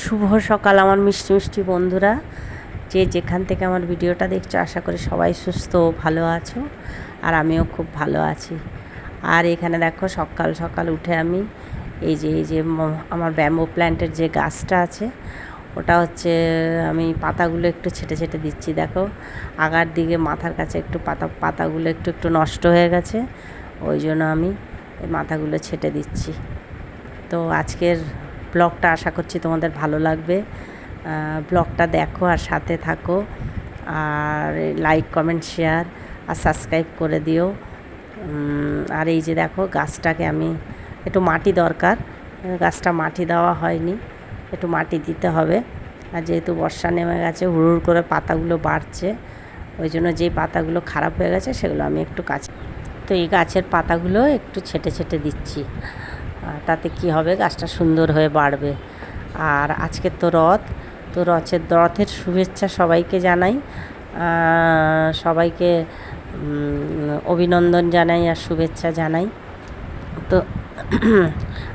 শুভ সকাল আমার মিষ্টি মিষ্টি বন্ধুরা, যে যেখান থেকে আমার ভিডিওটা দেখছো আশা করি সবাই সুস্থ ও ভালো আছো। আর আমিও খুব ভালো আছি। আর এখানে দেখো সকাল সকাল উঠে আমি এই যে আমার ব্যাম্বো প্ল্যান্টের যে গাছটা আছে ওটা হচ্ছে আমি পাতাগুলো একটু ছেটে ছেটে দিচ্ছি। দেখো আগার দিকে মাথার কাছে একটু পাতাগুলো একটু নষ্ট হয়ে গেছে, ওই জন্য আমি এই মাথাগুলো ছেটে দিচ্ছি। তো আজকের ব্লগটা আশা করছি তোমাদের ভালো লাগবে। ব্লগটা দেখো আর সাথে থাকো, আর লাইক কমেন্ট শেয়ার আর সাবস্ক্রাইব করে দিও। আর এই যে দেখো গাছটাকে আমি একটু মাটি দরকার, গাছটা মাটি দেওয়া হয়নি, একটু মাটি দিতে হবে। আর যেহেতু বর্ষা নেমে গেছে হুড় করে পাতাগুলো বাড়ছে, ওই জন্য যেই পাতাগুলো খারাপ হয়ে গেছে সেগুলো আমি একটু কাছে, তো এই গাছের পাতাগুলো একটু ছেটে ছেটে দিচ্ছি। তাতে কি হবে, গাছটা সুন্দর হয়ে বাড়বে। আর আজকে তো রথ, তো রথের শুভেচ্ছা সবাইকে জানাই, সবাইকে অভিনন্দন জানাই আর শুভেচ্ছা জানাই। তো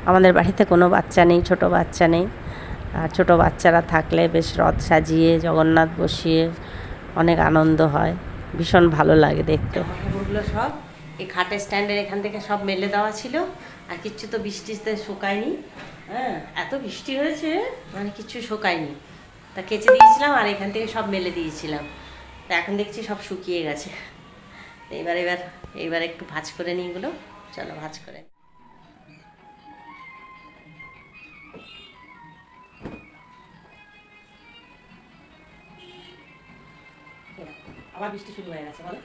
আমাদের বাড়িতে কোনো বাচ্চা নেই, ছোট বাচ্চা নেই। আর ছোটো বাচ্চারা থাকলে বেশ রথ সাজিয়ে জগন্নাথ বসিয়ে অনেক আনন্দ হয়, ভীষণ ভালো লাগে দেখতে। কাপড়গুলো সব এই খাটের স্ট্যান্ডের এখান থেকে সব মেলে দেওয়া ছিল, আর কিচ্ছু তো বৃষ্টিতে শুকায়নি। হ্যাঁ, এত বৃষ্টি হয়েছে মানে কিচ্ছু শুকায়নি, তা কেচে দিয়েছিলাম আর এখান থেকে সব মেলে দিয়েছিলাম। তা এখন দেখছি সব শুকিয়ে গেছে। এইবার একটু ভাঁজ করে নিই এগুলো, চলো ভাঁজ করে। আবার বৃষ্টি শুরু হয়ে গেছে বলো।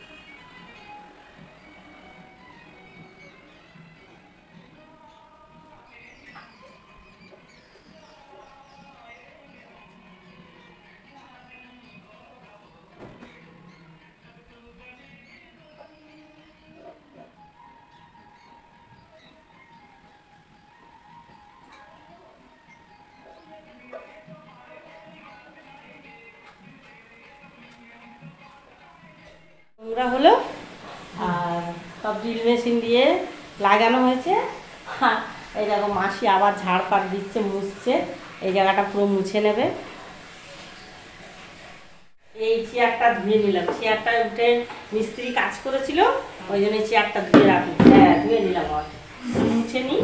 নোংরা হলো আর সব ড্রিল মেশিন দিয়ে লাগানো হয়েছে। এই দেখো মাসি আবার ঝাড়পাট দিচ্ছে, মুছছে, এই জায়গাটা পুরো মুছে নেবে। এই চেয়ারটা ধুয়ে নিলাম, চেয়ারটা উঠে মিস্ত্রি কাজ করেছিল, ওই জন্য চেয়ারটা ধুয়ে রাখি। হ্যাঁ, ধুয়ে নিলাম, আবার মুছে নিই।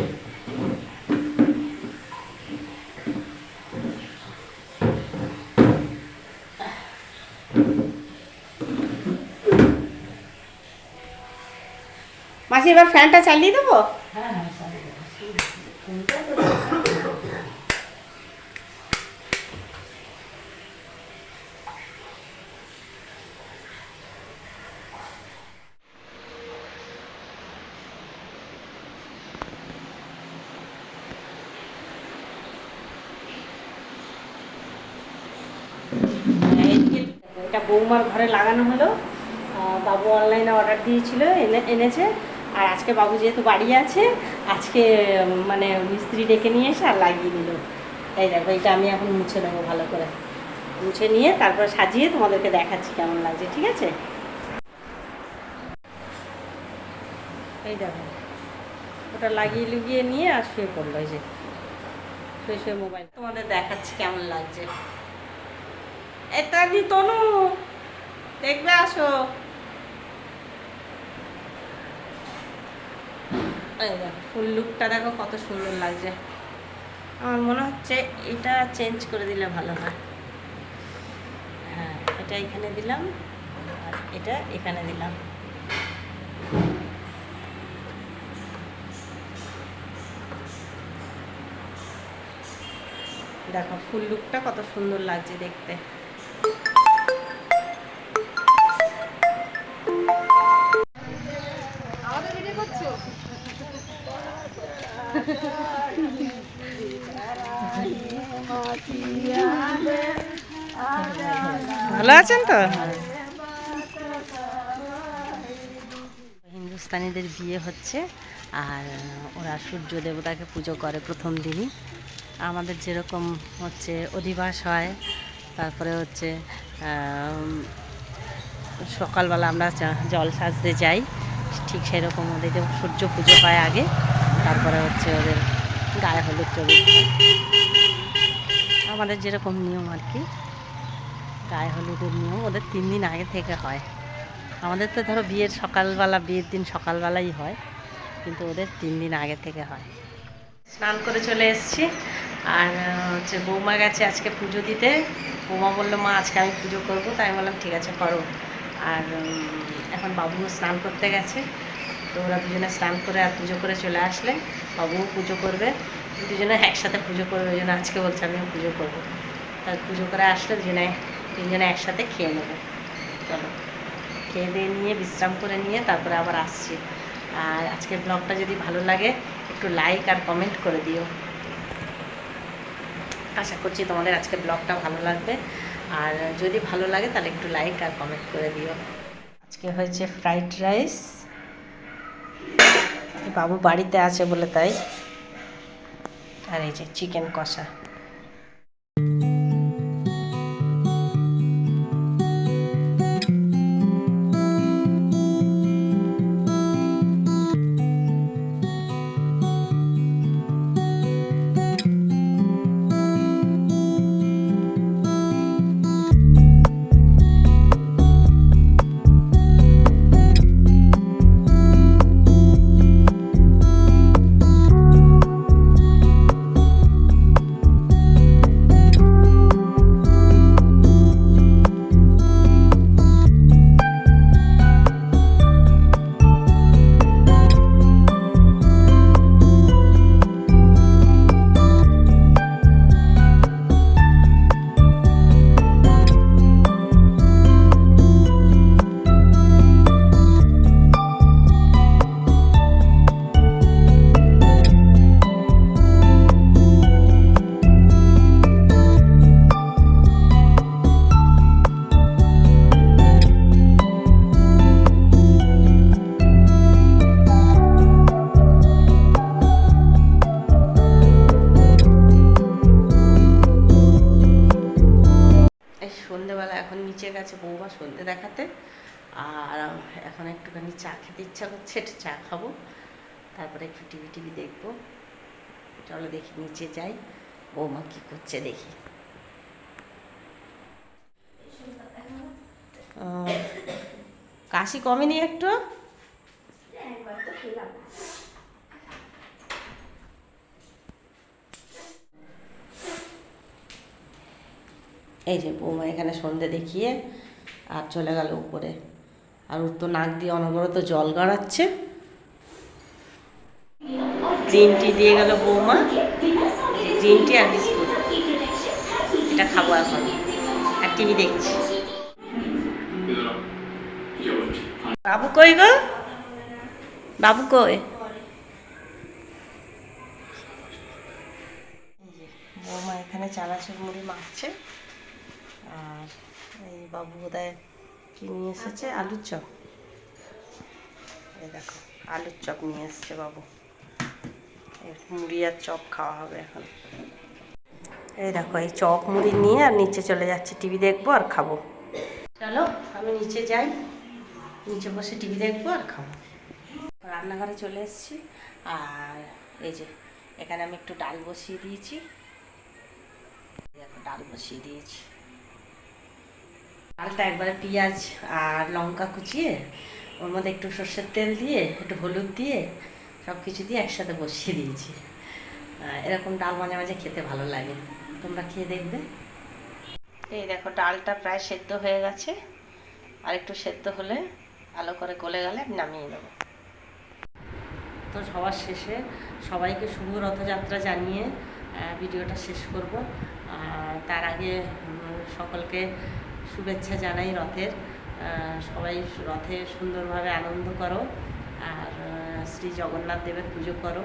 মাসি এবার ফ্যানটা চালিয়ে দেবো। হ্যাঁ হ্যাঁ, চালিয়ে দেবো। এটা বৌমার ঘরে লাগানো হলো, বাবু অনলাইনে অর্ডার দিয়েছিল, এনেছে। আর আজকে বাবু যেহেতু বাড়ি আছে, আজকে মানে মিস্ত্রি ডেকে নিয়ে এসে আর লাগিয়ে দিল। এই দেখো এটা আমি এখন মুছে নেবো ভালো করে, মুছে নিয়ে তারপর সাজিয়ে তোমাদেরকে দেখাচ্ছি কেমন লাগছে, ঠিক আছে? এই দেখো ওটা লাগিয়ে লুগিয়ে নিয়ে আর শুয়ে পড়লো, এই যে শুয়ে শুয়ে মোবাইল তোমাদের দেখাচ্ছি কেমন লাগছে। এটা দি তনু দেখবে, আসো। এই দেখো ফুল লুকটা দেখো কত সুন্দর লাগছে। আমার মনে হচ্ছে এটা চেঞ্জ করে দিলে ভালো হয়। হ্যাঁ, এটা এখানে দিলাম আর এটা এখানে দিলাম। দেখো ফুল লুকটা কত সুন্দর লাগছে দেখতে। ভালো আছেন তো? হিন্দুস্তানিদের বিয়ে হচ্ছে আর ওরা সূর্য দেবতাকে পুজো করে প্রথম দিনই। আমাদের যেরকম হচ্ছে অধিবাস হয়, তারপরে হচ্ছে সকালবেলা আমরা জল সাজতে যাই, ঠিক সেরকম ওদের সূর্য পুজো হয় আগে, তারপরে হচ্ছে ওদের গায়ে হলুদ চলুদ। আমাদের যেরকম নিয়ম আর কি, গায়ে হলুদের নিয়ম ওদের 3 দিন আগে থেকে হয়। আমাদের তো ধরো বিয়ের সকালবেলা, বিয়ের দিন সকালবেলাই হয়, কিন্তু ওদের 3 দিন আগে থেকে হয়। স্নান করে চলে এসেছি, আর হচ্ছে বৌমা গেছে আজকে পুজো দিতে। বৌমা বললো মা আজকে আমি পুজো করবো, তাই আমি বললাম ঠিক আছে করো। আর এখন বাবুও স্নান করতে গেছে, তো ওরা দুজনে স্নান করে আর পুজো করে চলে আসলে বাবুও পুজো করবে, দুজনে একসাথে পুজো করবে। ওই জন্য আজকে বলছে আমিও পুজো করবো। তার পুজো করে আসলে তিনজনে একসাথে খেয়ে নেবে। চলো খেয়ে দিয়ে নিয়ে বিশ্রাম করে নিয়ে তারপরে আবার আসছি। আর আজকের ব্লগটা যদি ভালো লাগে একটু লাইক আর কমেন্ট করে দিও। আশা করছি তোমাদের আজকের ব্লগটা ভালো লাগবে, আর যদি ভালো লাগে তাহলে একটু লাইক আর কমেন্ট করে দিও। আজকে হয়েছে ফ্রাইড রাইস, বাবু বাড়িতে আছে বলে তাই। আর এই যে চিকেন কষা। সন্ধ্যেবেলা এখন নিচে গেছে বৌমা সন্ধ্যে দেখাতে, আর এখন একটুখানি চা খেতে ইচ্ছা করছে, একটু চা খাবো, তারপরে একটু টিভি দেখবো। চলো দেখি নিচে যাই, বৌমা কি করছে দেখি। কাশি কমেনি একটু? এই যে বৌমা এখানে সন্ধে দেখিয়ে আর চলে গেল উপরে, আর ওর তো নাক দিয়ে অনবরত জল গড়াচ্ছে। গ্রিন টি দিয়ে গেল বৌমা, গ্রিন টি আর বিস্কুট, এটা খাবো এখন, আর টিভি দেখছি। বাবু কই গো? বাবু কই? বৌমা এখানে চানাচুর মুড়ি মাখছে, আর এই বাবু বোধহয় কি নিয়ে এসেছে, আলুর চপ। এই দেখো আলুর চপ নিয়ে এসছে বাবু, মুড়ি আর চপ খাওয়া হবে এখন। এই দেখো এই চপ মুড়ি নিয়ে আর নিচে চলে যাচ্ছে, টিভি দেখবো আর খাবো। চলো আমি নিচে যাই, নিচে বসে টিভি দেখবো আর খাবো। রান্নাঘরে চলে এসেছি, আর এই যে এখানে আমি একটু ডাল বসিয়ে দিয়েছি। দেখো ডাল বসিয়ে দিয়েছি, ডালটা একবারে পেঁয়াজ আর লঙ্কা কুচিয়ে ওর মধ্যে একটু সর্ষের তেল দিয়ে একটু হলুদ দিয়ে সব কিছু দিয়ে একসাথে বসিয়ে দিয়েছি। এরকম ডাল মাঝে মাঝে খেতে ভালো লাগে, তোমরা খেয়ে দেখবে। এই দেখো ডালটা প্রায় সেদ্ধ হয়ে গেছে, আর একটু সেদ্ধ হলে ভালো করে গলে গেলে আমি নামিয়ে নেব। তো সবার শেষে সবাইকে শুভ রথযাত্রা জানিয়ে ভিডিওটা শেষ করব। তার আগে সকলকে শুভেচ্ছা জানাই রথের। সবাই রথে সুন্দরভাবে আনন্দ করো, আর শ্রী জগন্নাথ দেবের পুজো করো।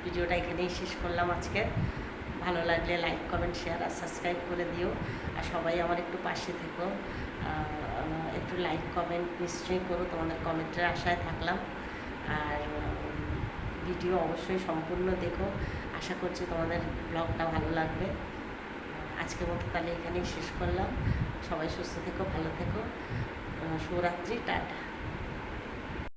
ভিডিওটা এখানেই শেষ করলাম আজকে। ভালো লাগলে লাইক কমেন্ট শেয়ার আর সাবস্ক্রাইব করে দিও, আর সবাই আমার একটু পাশে থেকো, একটু লাইক কমেন্ট নিশ্চয়ই করো, তোমাদের কমেন্টের আশায় থাকলাম। আর ভিডিও অবশ্যই সম্পূর্ণ দেখো, আশা করছি তোমাদের ব্লগটা ভালো লাগবে। আজকের মতো তাহলে এখানেই শেষ করলাম। সবাই সুস্থ থেকো, ভালো থেকো, শুভরাত্রি, টাটা।